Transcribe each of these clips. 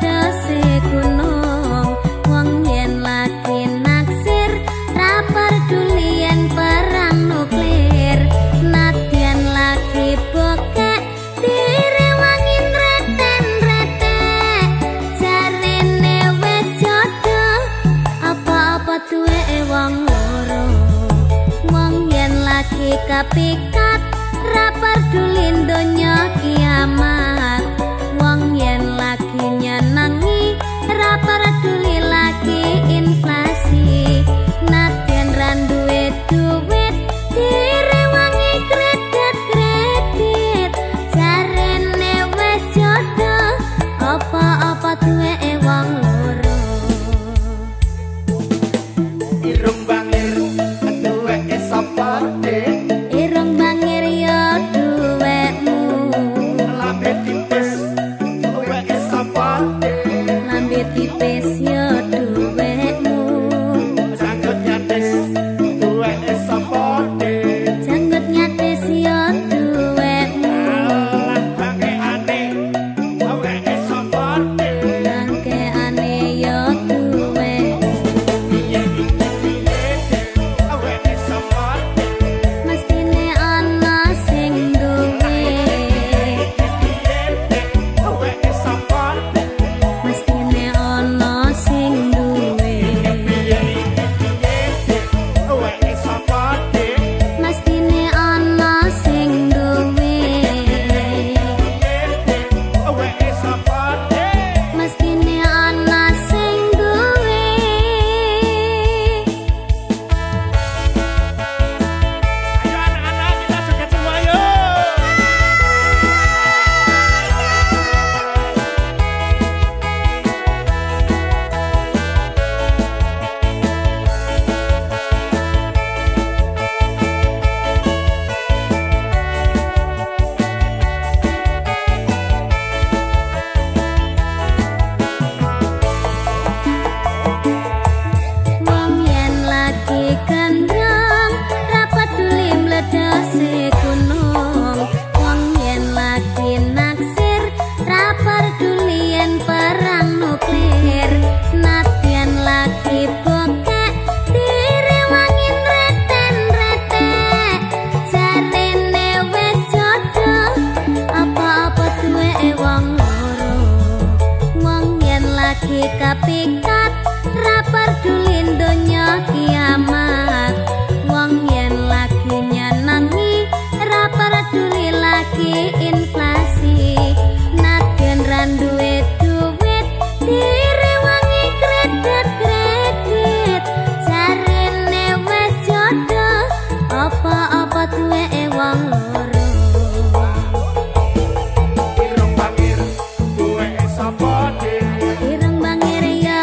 mledose gunung wong yen lagi naksir ra peduli yen perang nuklir nadyan lagi bokek direwangi reten-reten jarene wis jodoh apa-apa duwe wong loro wong yen lagi kapikat ra peduli donya kiamat wong yen lagi nyenengi ra peduli lagi inflasi nadyan ra duwe duit direwangi kredit jarene wis jodoh apa-apa duwe wong loro irung bangir duwe sapa irung bangir yo duwekmu lambe tipis duwe sapa lambe tipis yo duwekmu janggut nyatis duwe sapa janggut nyatis yo duwekmu bangkeane duwe sapa bangkeane yo duwekmu duwe sapa mestine ana sing duwe duwe sapa mestine ana sing duwe duwe sapa mestine ana sing duwe duwe sapa mestine ana sing duwe ayo anak-anak kita joget semua yuk wong yen lagi gendrong ra peduli mledose gunung wong yen lagi naksir ra peduli yen perang nuklir nadyan lagi bokek direwangi reten-reten jarene wis jodoh apa-apa duwe wong loro wong yen lagi kapikat ra peduli donya kiamat wong yen lagi nyenengi ra peduli lagi inflasi nadyan ra duwe duit direwangi kredit jarene wis jodoh apa-apa duwe wong loro irung bangir duwe sapa ireng bangir ya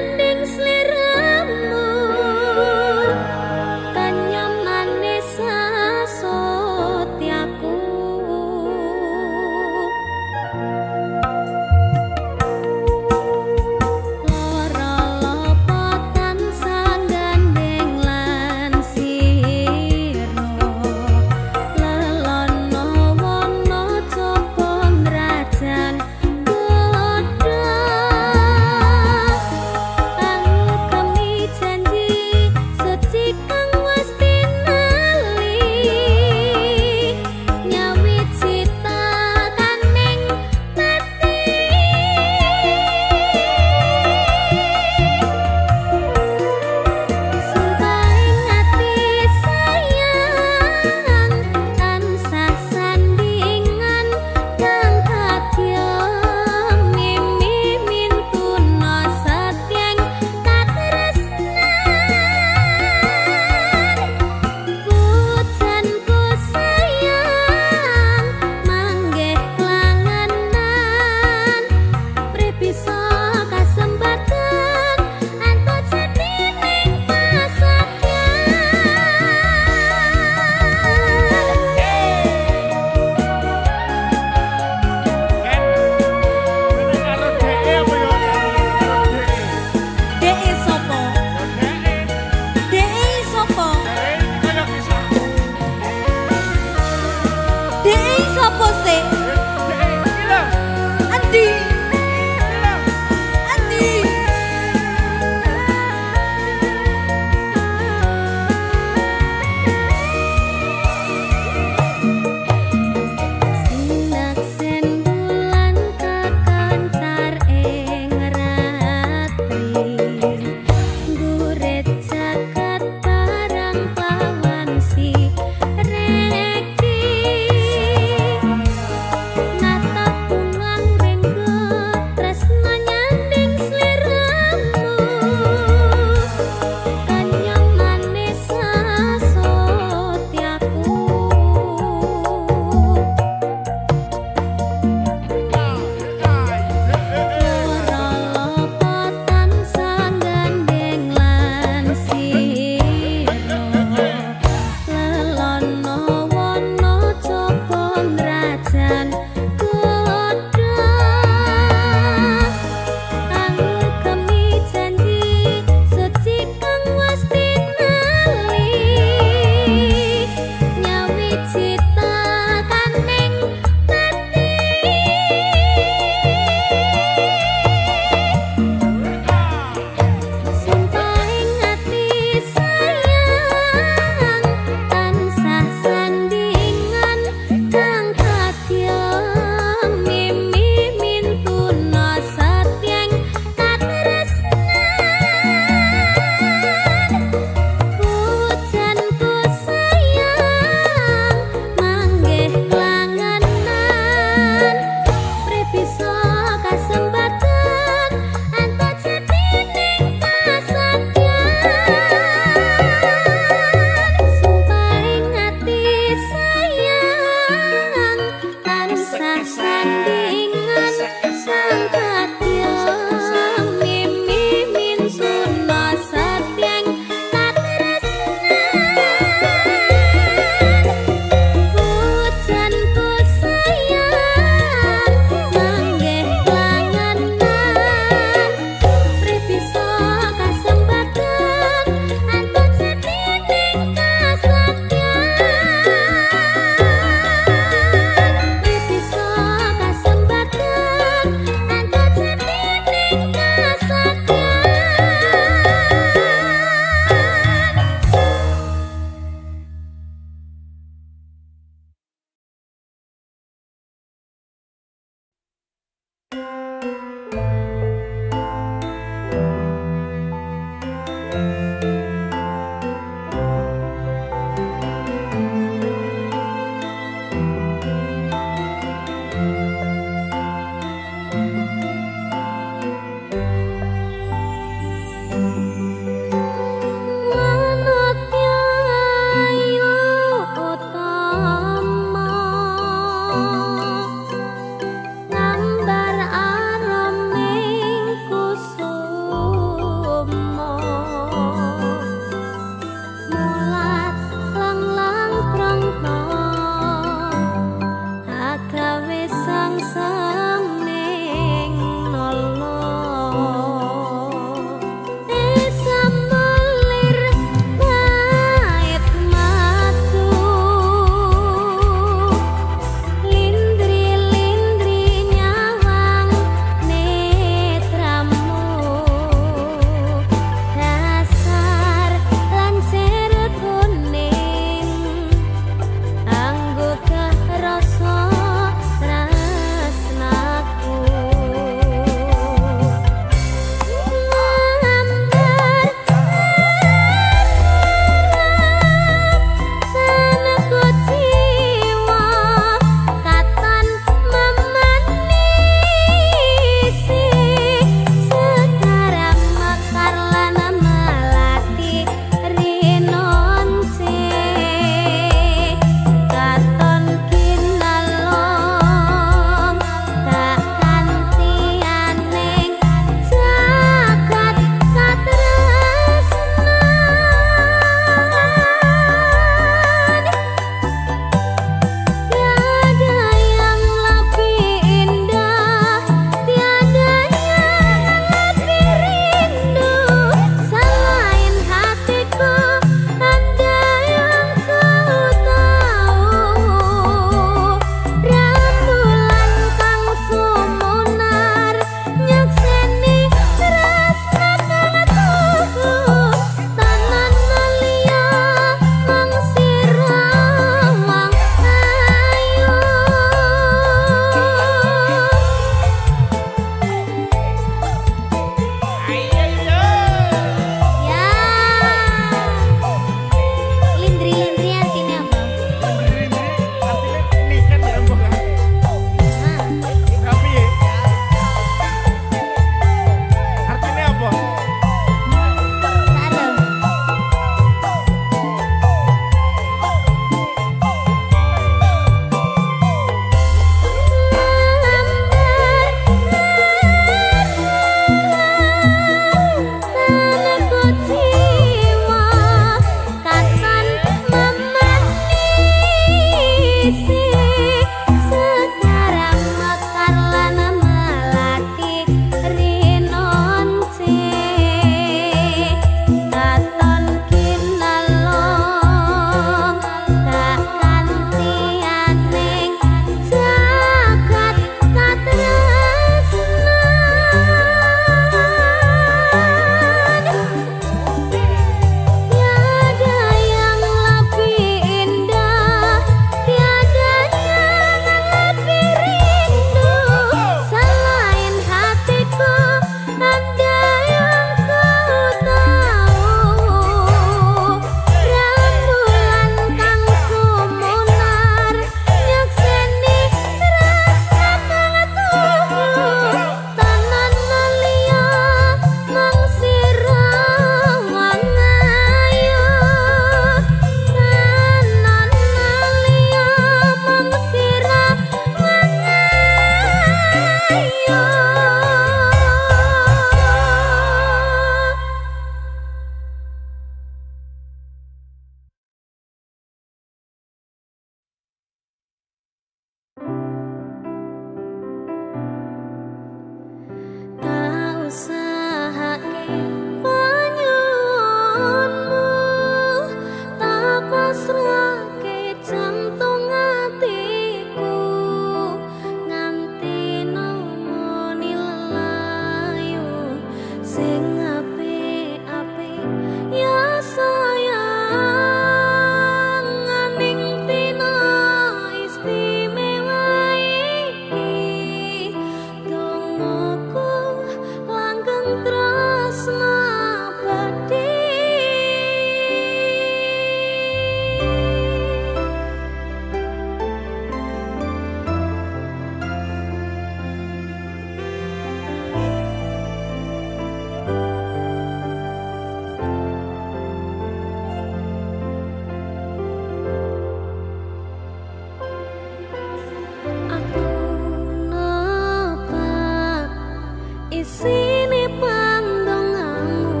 Isine pandonganmu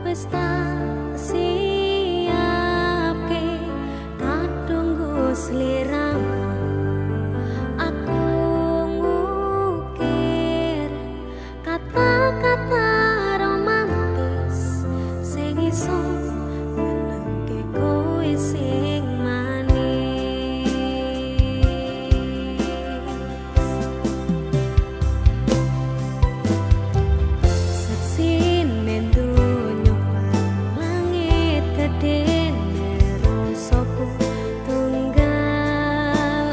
wis tak siapke kadungku sliramu aku ngukir kata-kata romantis sing iso nyenengke kowe sing manis seksine dunyo langit gedene rasaku tunggal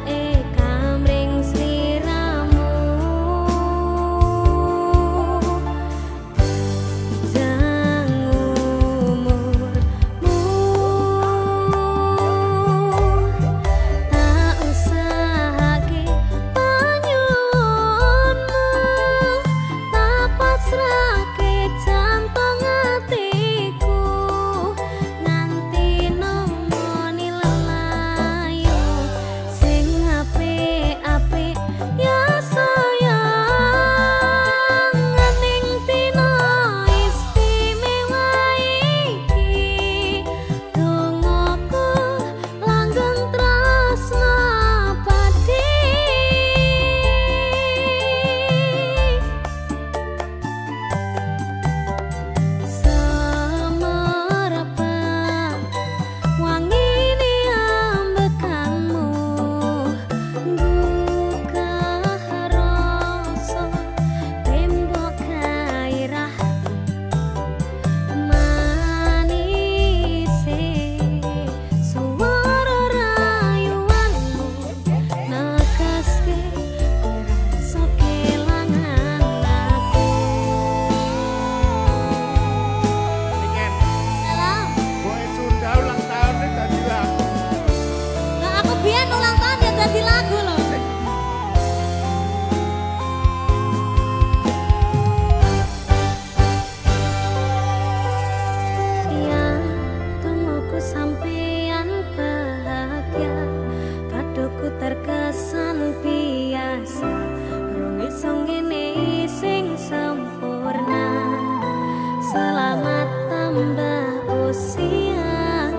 kamring sliramu jang umurmu tak usahake panyuwunmu tak pasrahke jantung atiku nganti nemoni lelayu sing apik-apik ya sayang ning dina istimewa iki dongaku langgeng tresna padi semerepan wangine ambekanmu gugah rasa tembok gairah manise suara rayuanmu nakaske rasa kelangan aku Pengen Salam. Boy Sunda ulang tahun ini tadi lagu. Nah, aku biyen ulang tahun ya dadi lagu loh. Yang tungguku sampean bahagia kadoku terkesan biasa rong iso ngene sing sempurna selamat tambah usia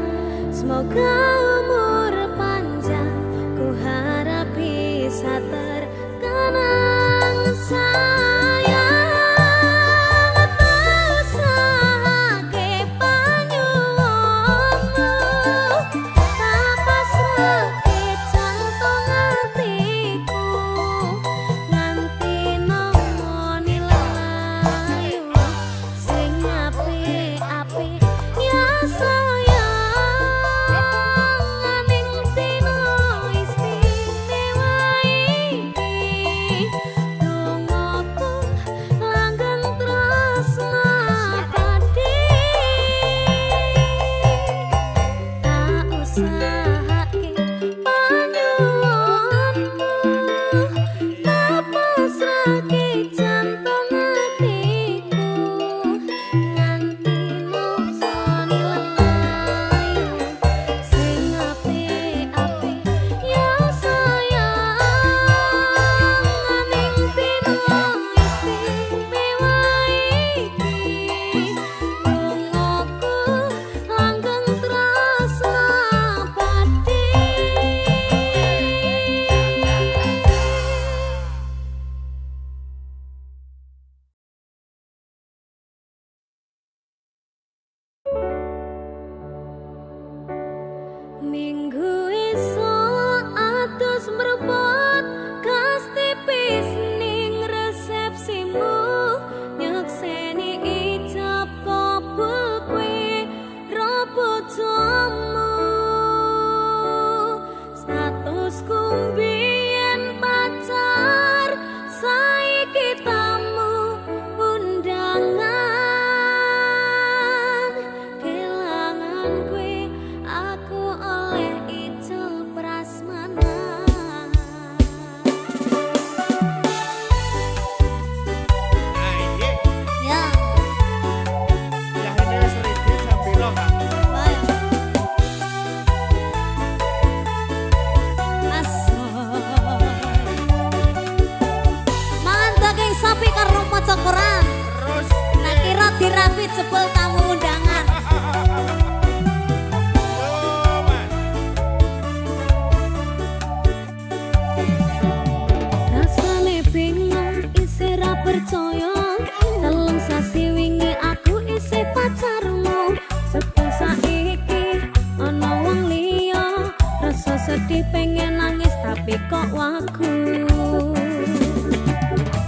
semoga umur panjang ku harap bisa terkenang sayang tak usahake panyuwunmu tak pasrahke jantung atiku nganti nemoni lelayu sing apik-apik ya sayang ning dina istimewa iki dongaku langgeng tresna padi tak usahake panyuwunmu tak pasrahke jantung atiku nganti nemoni lelayu sing apik-apik ya sayang ning dina istimewa iki dongaku langgeng tresna padi Minggu esuk atus mrebut gas tipis ning resepsimu nyekseni ijab kabul kowe bojomu statusku mbiyen pacar saiki tamu undangan kelangan kowe aku oleh duit sebel tamu undangan. Rasane bingung isih ra percaya, telung sasi wingi aku isih pacarmu. Sebel saiki ana wong liya, rasa sedih pengen nangis tapi kok wagu.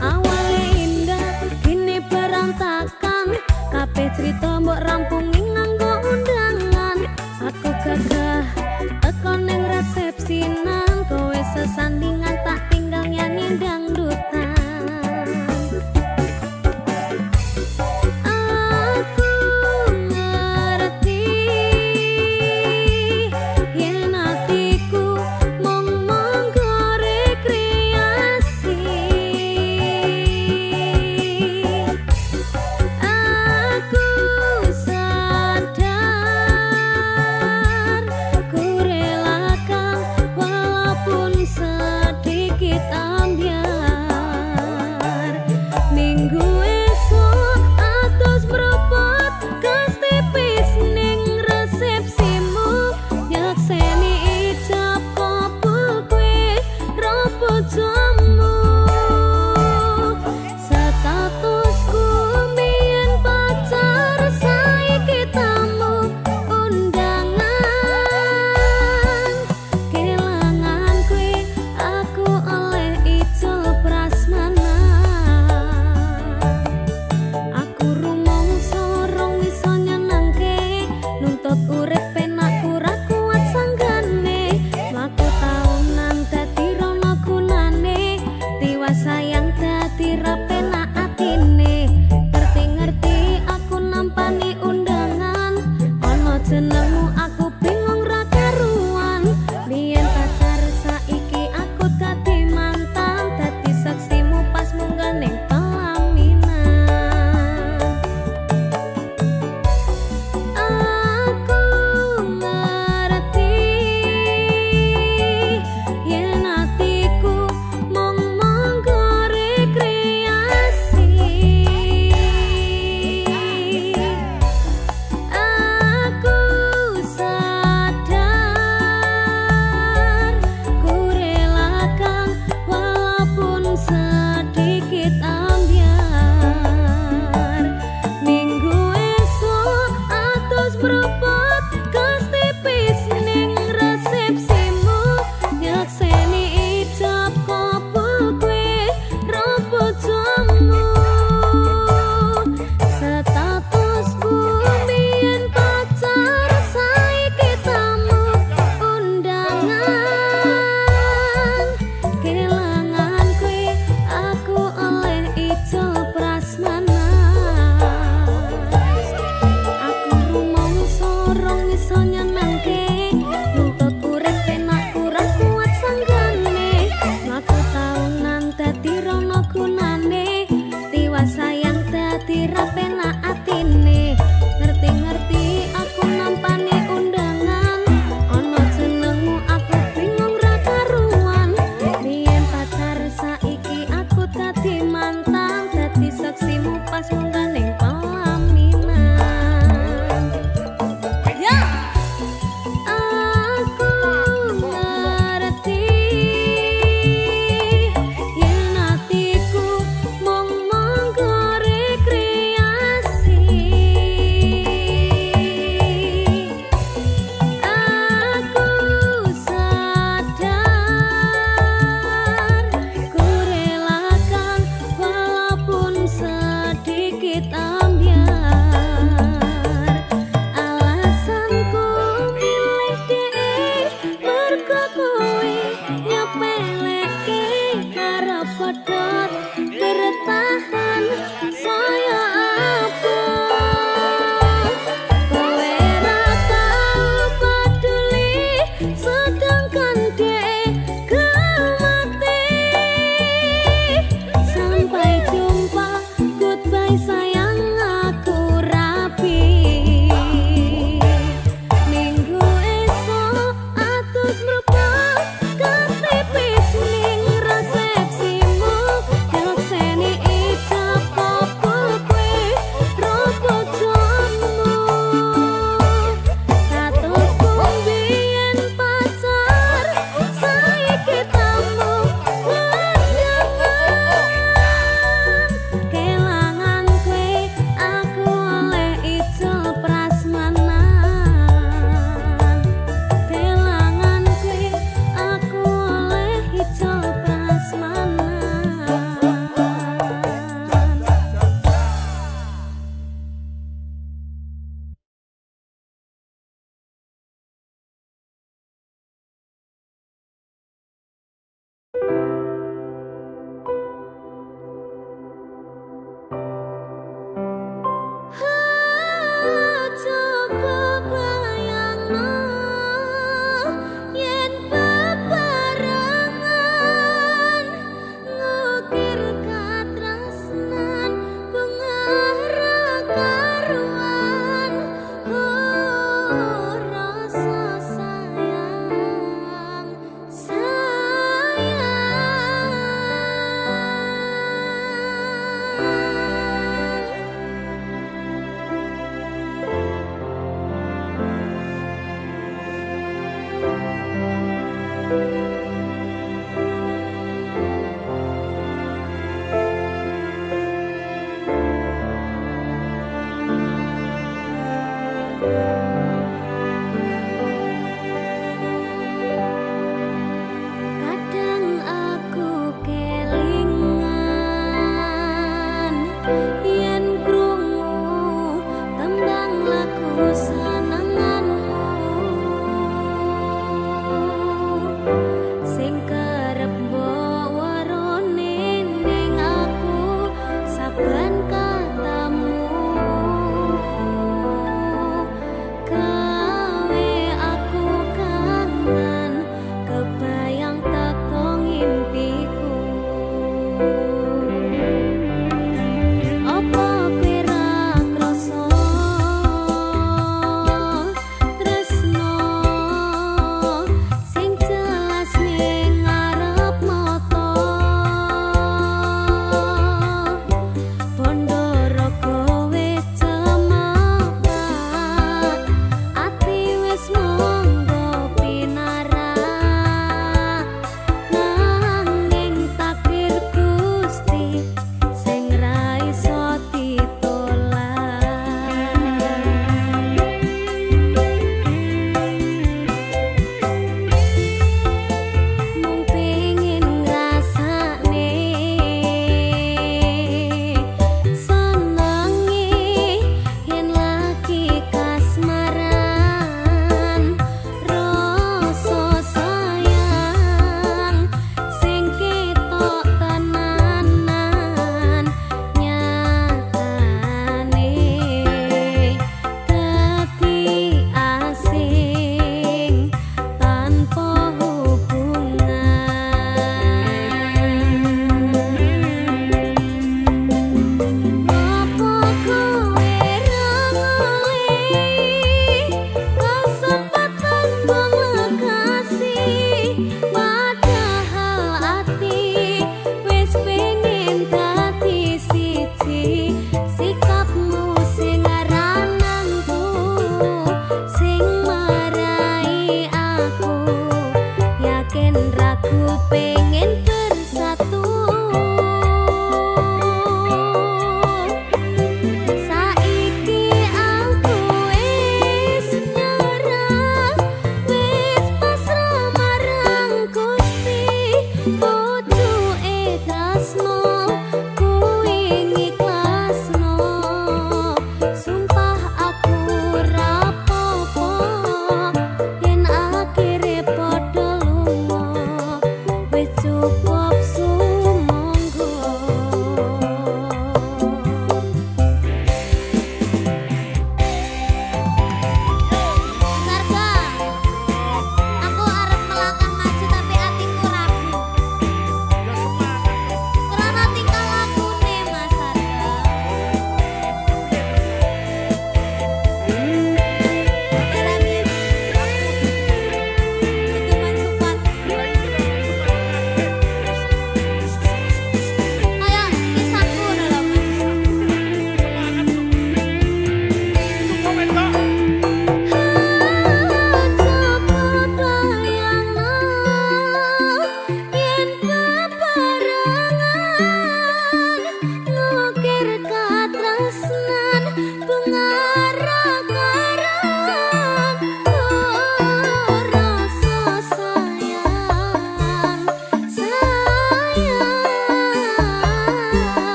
Awale indah kini berantakan, kabeh cerita mbok rampungi nganggo undangan. Aku gagah teko ning resepsinan, kowe sesandingan tak tinggal nyanyi dangdutan. Aku ngerti yen atiku mung monggo rekreasi. Aku sadar ku relakan walaupun sedikit ambiar. Minggu esok atus berobat gas tipis ning resepsimu, nyakseni ijab kabul kue robo jamu. Statusku mbiyen pacar saiki tamu undangan. Kelangan kue aku oleh ijol prasmanan.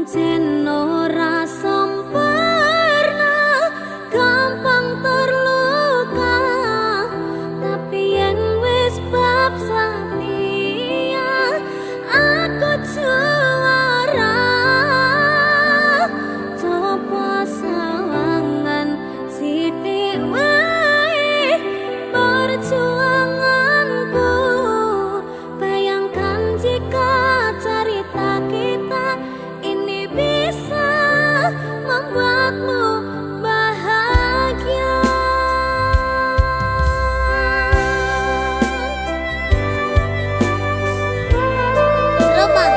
pancen ora sempurna, gampang terluka, tapi yen wis bab setia aku juara. Coba sawangan sithik wae perjuanganku, bayangkan jika cerita kita ini bisa membuatmu bahagia. Roman.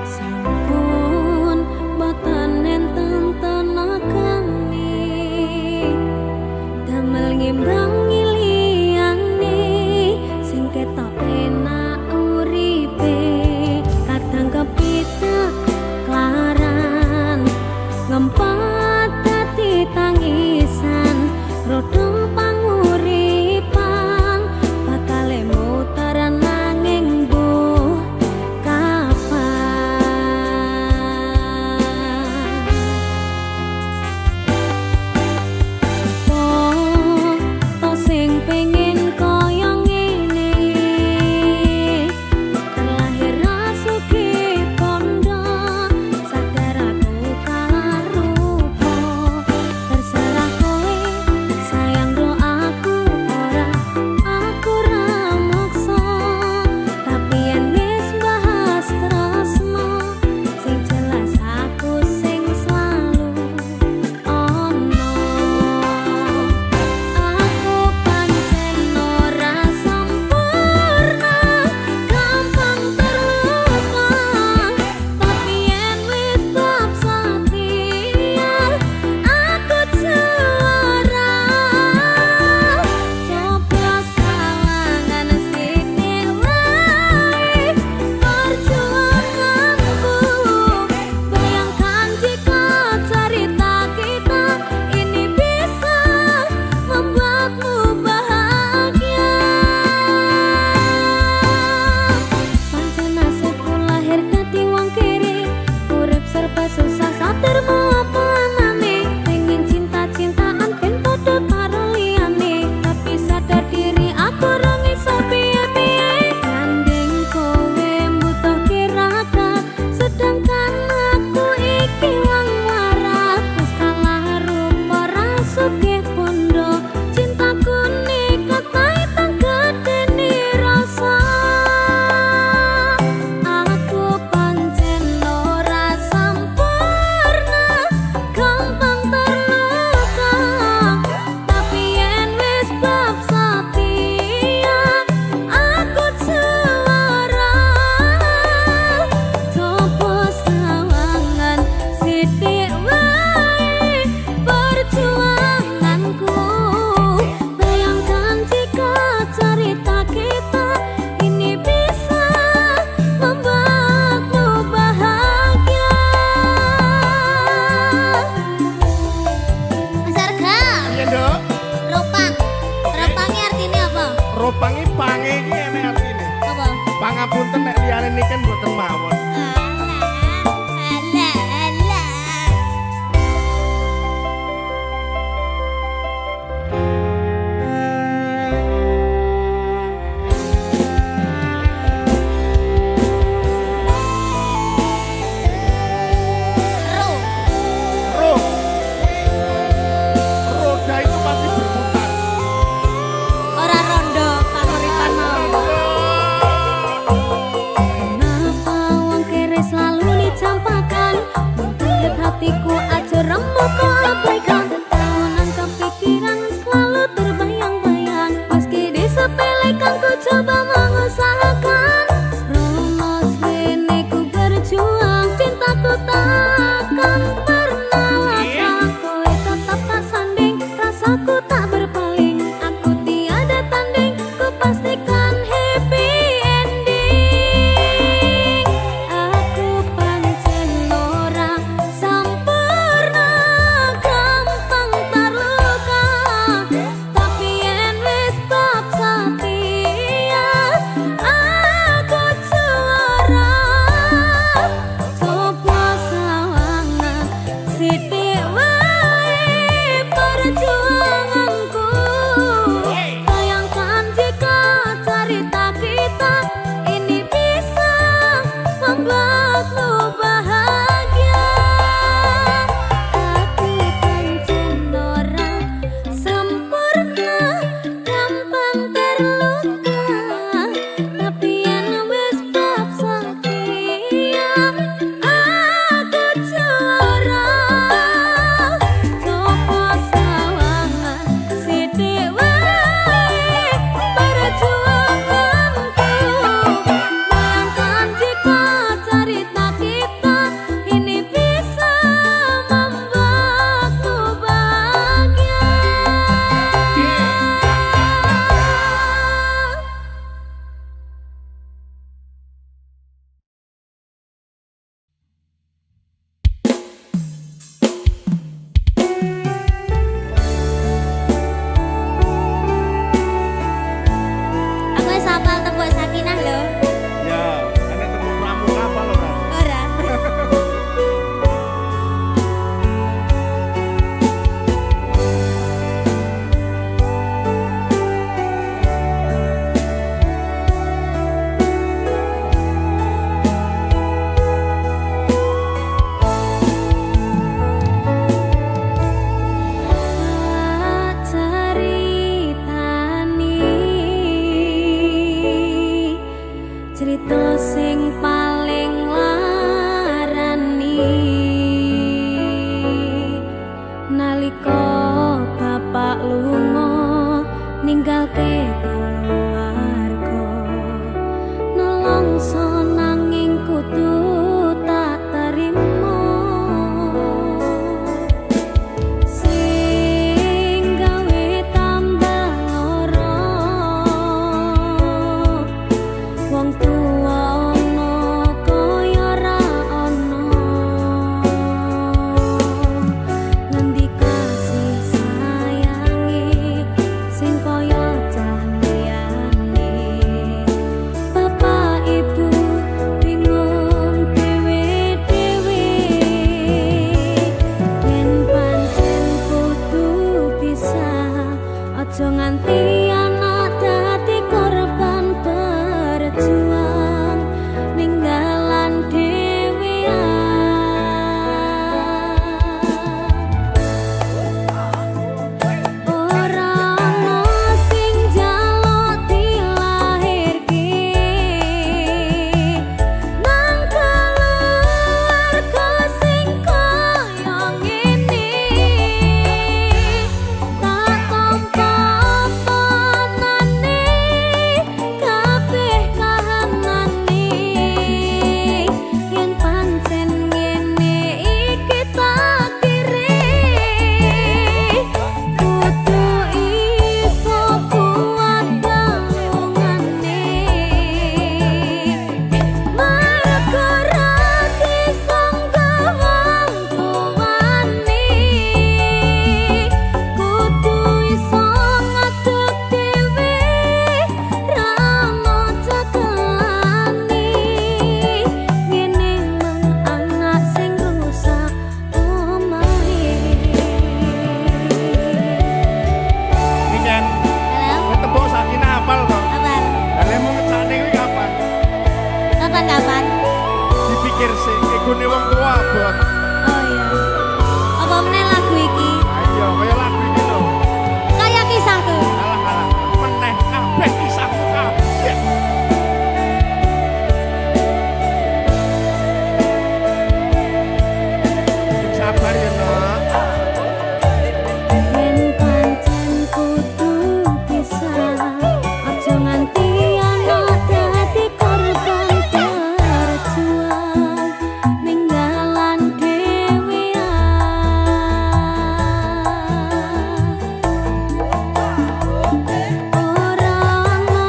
Sampun boten enten tenagane, damel ngimbangi liyane sing ketok enak uripe. Kadang kepitek klaran ngempet dadi tangisan, rodong panguripan bakale muteran nanging mbuh kapan. Oh, to sing pengen kaya ngene, terlahir rasuki pondo, sadar aku kalah rupa. Terserah kowe sayang ro aku ora maksa, tapi yen wis bahas tresno, sing jelas aku sing selalu ono. Aku pancen ora sempurna, gampang terluka, tapi yen wis bab setia aku juara. Coba sawangan sithik wae perjuanganku, bayangkan jika cerita kita ini bisa membuatmu bahagia. Pancen nasibku lahir dadi wong kiri, urip serba susah satermu apa anane, pengen cinta-cintaan ben padha karo liyane, tapi sadar diri aku ora iso piye-piye. Gandeng kowe mbutuhke raka, sedangkan aku iki wong waras, wis kalah rupa rasuke pondo, cintaku nekat kaitan gedene rasa. Aku pancen ora sempurna, gampang terluka, tapi yen wis bab setia aku juara. Coba sawangan sithik wae perjuanganku, bayangkan jika cerita kita ini bisa membuatmu bahagia. Mas Arga, Iya, Nduk. ropang. Ropangnya artinya apa? Ropangi pange iki enek artine. Apa? Pangapunten nek liyane niken mboten mawon. Alah, alah. Ro. Roh. Roda itu pasti berputar. Ora rondo panguripan mau. Kenapa wong kere selalu dicampakan, membuat hatiku aja remuk kok abaikan. Tahunan kepikiran selalu terbayang-bayang, meski disepelekan ku coba mengusahakan. Romos wene ku berjuang, cintaku takkan pernah latah. Kowe tetap tak sanding, rasaku tak berpaling. Aku tiada tanding, ku pastikan happy ending. Aku pancen ora sempurna, nalika bapak lunga ninggalke keluarga nelongso nanging kudu tak terima sing gawe tambah lara wong tuwa ono kaya ra ono ngendi kasih sayange sing kaya cah liyane bapak ibu bingung dhewe-dhewe yen pancen kudu pisah aja nganti anak dadi korban berjuang ninggalan dhewean ora ana sing njaluk dilahirke nang keluarga sing kaya ngene tak tampa panane kabeh kahanane yen pancen ngene iki takdire kudu iso kuat dalungane mergo rati sangga wong tuwane kudu iso ngadeg dhewe rano cekelane ngene men anak sing rusak omahe Niken, halo ketemu Sakina apal to? kapan Lah mau ngecane kuwi kapan? kapan Dipikir sih, egone wong tua abot. oh iya apa meneh lagu iki Ayo, kaya lagu iki lho. kaya kisahku Alah, meneh kabeh kisahmu kabeh. Sabar ya, Nok. yen pancen kudu pisah aja nganti anak dadi korban berjuang ninggalan dhewean ora ana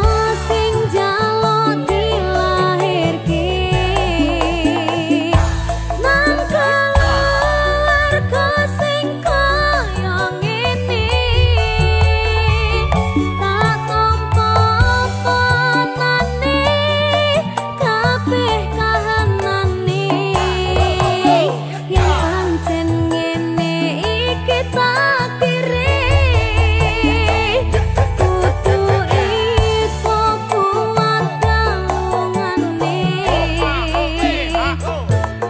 sing njaluk dilahirke nang keluarga sing kaya ngene tak tampa panane kabeh kahanane yen pancen ngene iki takdire kudu iso kuat dalungane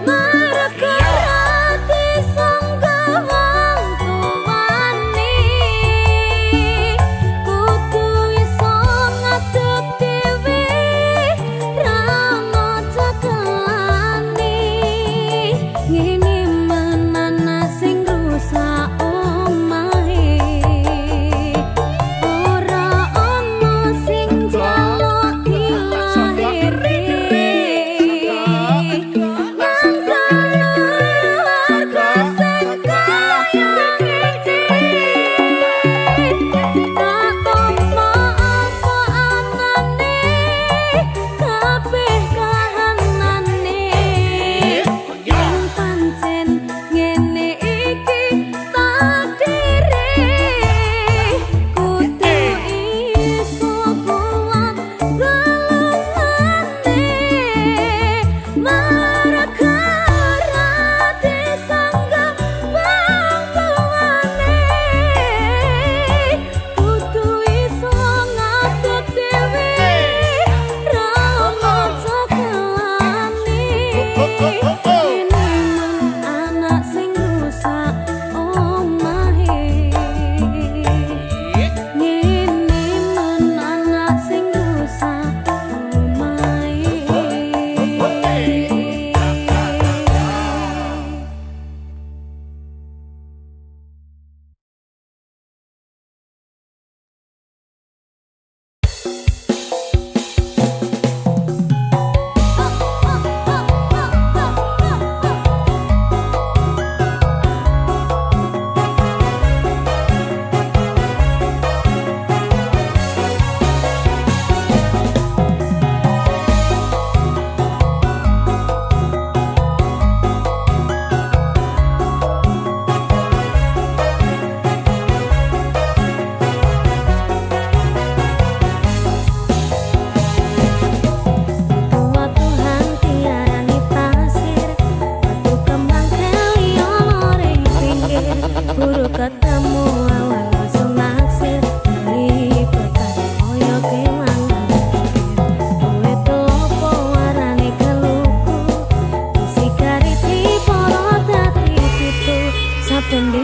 mergo rati sangga wong tuwane kudu iso ngadeg dhewe rano cekelane ngene men anak sing rusak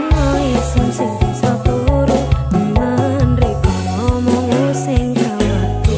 dino isun sing bisa turu temen riko ngomong sing kawatu.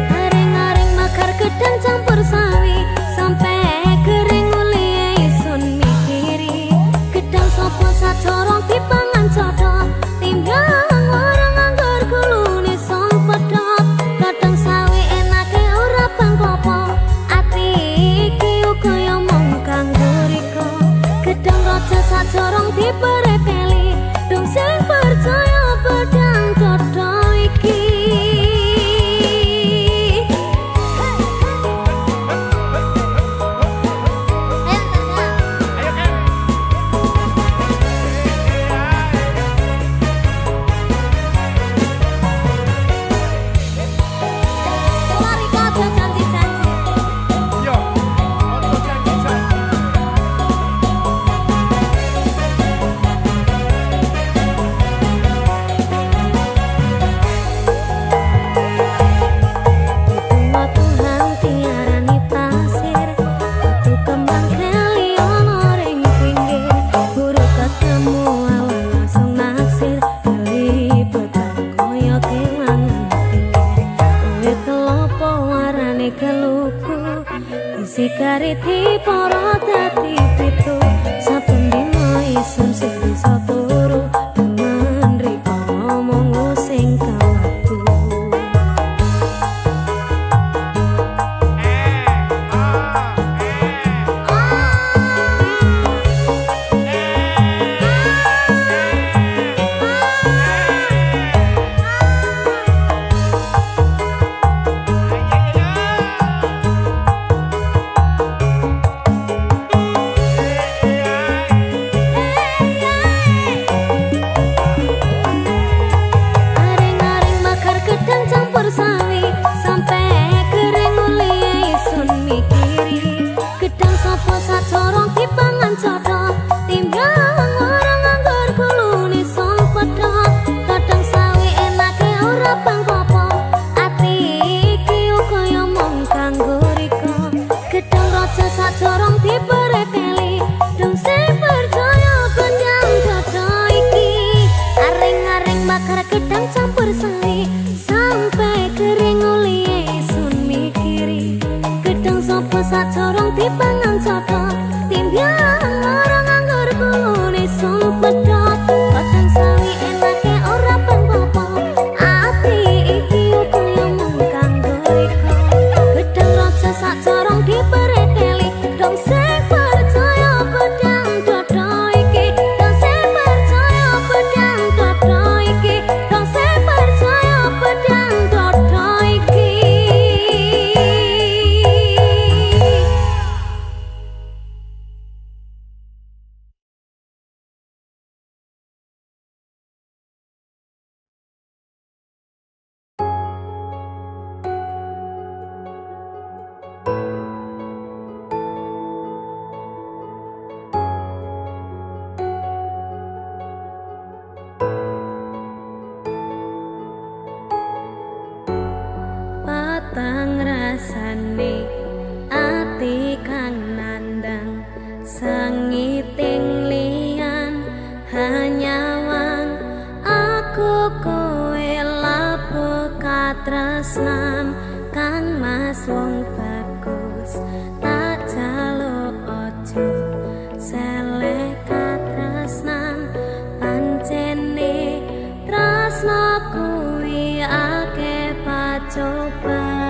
Aring-aring makar gedang campur sawi sampai kering uli isun mikiri gedang sopo sacorong dipangan codot timbang orang anggur kulune son pedot kadang sawi enake ora bang popo ati iki uga yo mung kanggo riko gedang raja sacorong diperepeli dong sing percaya pedang dodo iki. Yo, ojo janji-janji. Tuhan tiarani pasir batu kembang keliono ring pinggir buru ketemu awan langsung naksir kelibet koyo kelangan pikir kowe kelopo warane keluku disikari diporo dadi pitu saben dino isun sing bisa turu temen riko ngomong sing kawatu. Aring-aring makar gedang campur sawi sampai kering uli isun mikiri gedang sopo sacorong dipangan codot timbang orang anggur kulune son pedot kadang sawi enake ora bang popo ati iki uga yo mung kanggo riko gedang raja sacorong diperepeli dong sing percaya pedang dodo iki. Aring-aring bakar gedang campur sawi sampai kering uli isun mikiri gedang sopo sacorong dipangan codot timbang orang anggur kulune son pedot kadang sawi enake ora bang popo ati iki uga yo mung kanggo riko gedang raja sacorong diperepeli dong sing percaya pedang dodo iki dong sing percaya pedang dodo iki dong sing percaya pedang dodo iki. Patang rasane ati kang nandang sangiting liyan hanyawang aku kowe lapo katresnan kang mas wong bagus tak jaluk ojo seleh katresnan pancene tresna kuwi akeh pacoban.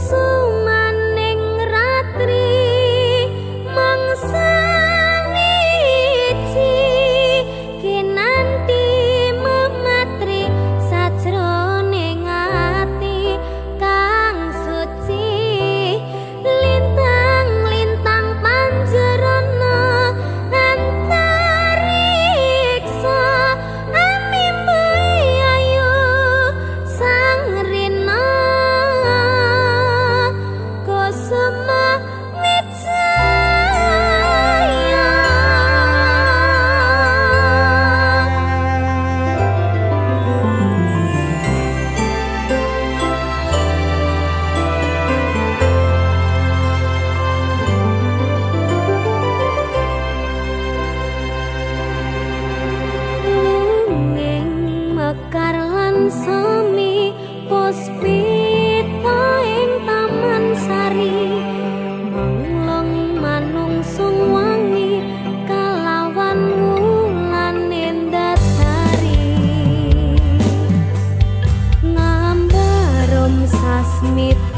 sumaning ratri mangsa wiji kinanti mematri sajroning ati kang suci lintang-lintang panjerana antariksa amimbu ayu sang rina kusuma wijaya. Lungeng mekar lan semi puspita ing taman sari manglong manungsung wangi kalawan wulan endasari ngambarum sasmita